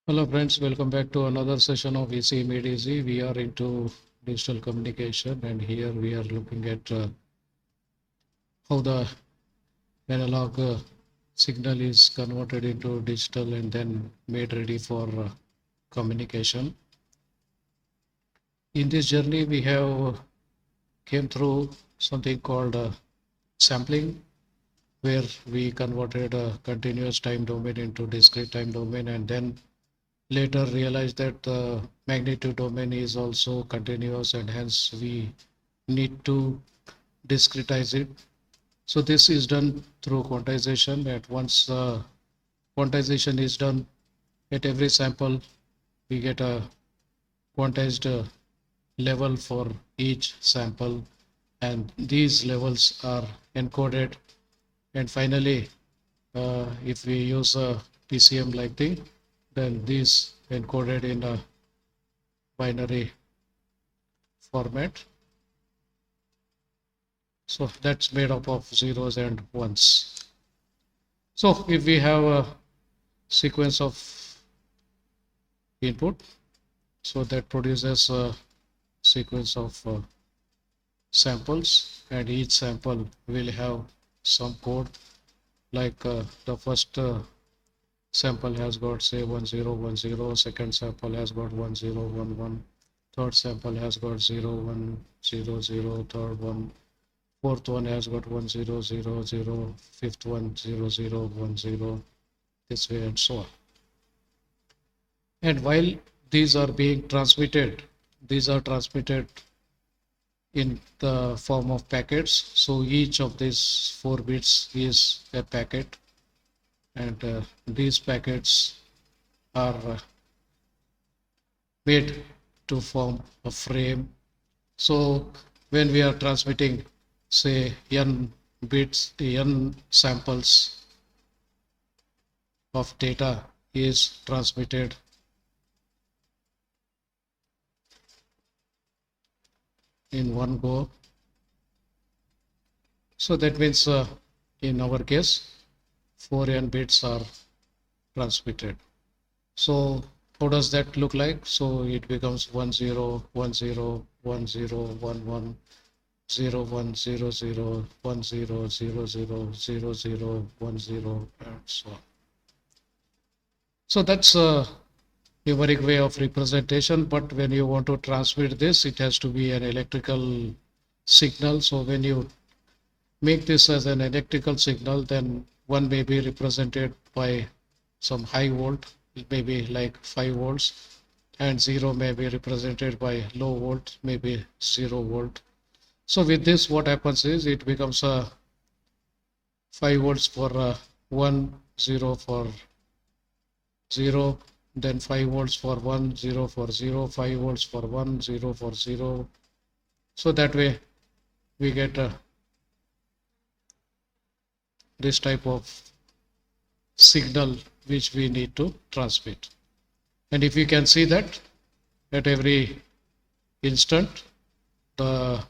Hello friends, welcome back to another session of EC Made Easy. We are into digital communication and here we are looking at how the analog signal is converted into digital and then made ready for communication. In this journey we have came through something called sampling, where we converted a continuous time domain into discrete time domain and then later realized that the magnitude domain is also continuous and hence we need to discretize it. So this is done through quantization. At once quantization is done at every sample, we get a quantized level for each sample and these levels are encoded, and finally if we use a PCM like thing, then these encoded in a binary format. So that's made up of zeros and ones. So if we have a sequence of input, so that produces a sequence of samples, and each sample will have some code, like the first sample has got say 1010, second sample has got 1011, third sample has got 0100, third one, fourth one has got 1000, fifth one 0010, this way and so on. And while these are being transmitted, these are transmitted in the form of packets. So each of these 4 bits is a packet, and these packets are made to form a frame. So when we are transmitting say n bits, n samples of data is transmitted in one go. So that means in our case 4n bits are transmitted. So how does that look like? So it becomes 10 10 10 11 0100 10 00 00 10 and so on. So that's a numeric way of representation, but when you want to transmit this, it has to be an electrical signal. So when you make this as an electrical signal, then one may be represented by some high volt, maybe like 5 volts, and 0 may be represented by low volt, maybe 0 volt. So with this, what happens is it becomes a 5 volts for 1, 0 for 0, then 5 volts for 1, 0 for 0, 5 volts for 1, 0 for 0. So that way we get this type of signal which we need to transmit. And if you can see that at every instant the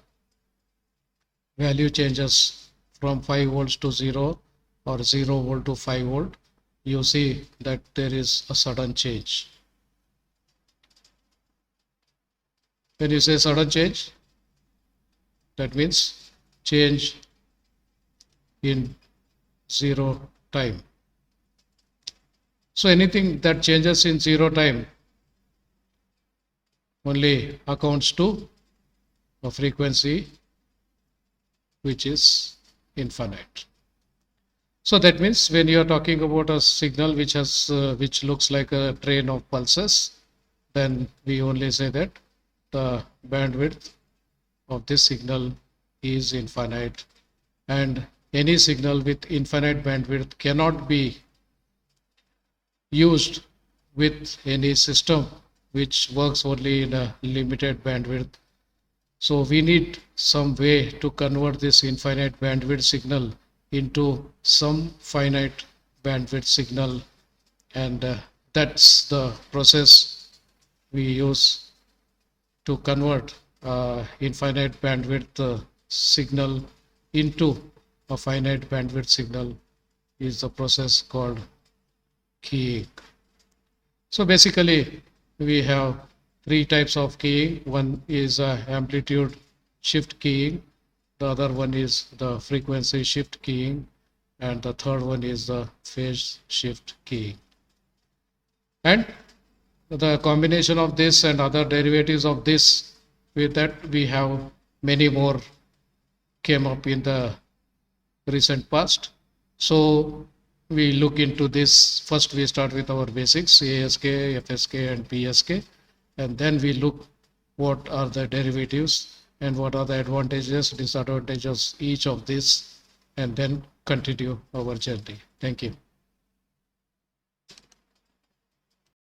value changes from 5 volts to 0 or 0 volt to 5 volt, you see that there is a sudden change. When you say sudden change, that means change in 0 time. So anything that changes in 0 time only accounts to a frequency which is infinite. So that means when you are talking about a signal which has which looks like a train of pulses, then we only say that the bandwidth of this signal is infinite, and any signal with infinite bandwidth cannot be used with any system which works only in a limited bandwidth. So we need some way to convert this infinite bandwidth signal into some finite bandwidth signal, and that's the process we use to convert infinite bandwidth signal into a finite bandwidth signal, is the process called keying. So basically, we have three types of keying. One is amplitude shift keying. The other one is the frequency shift keying. And the third one is the phase shift keying. And the combination of this and other derivatives of this, with that we have many more came up in the recent past. So we look into this. First we start with our basics, ASK, FSK and PSK, and then we look what are the derivatives and what are the advantages, disadvantages each of this, and then continue our journey. Thank you.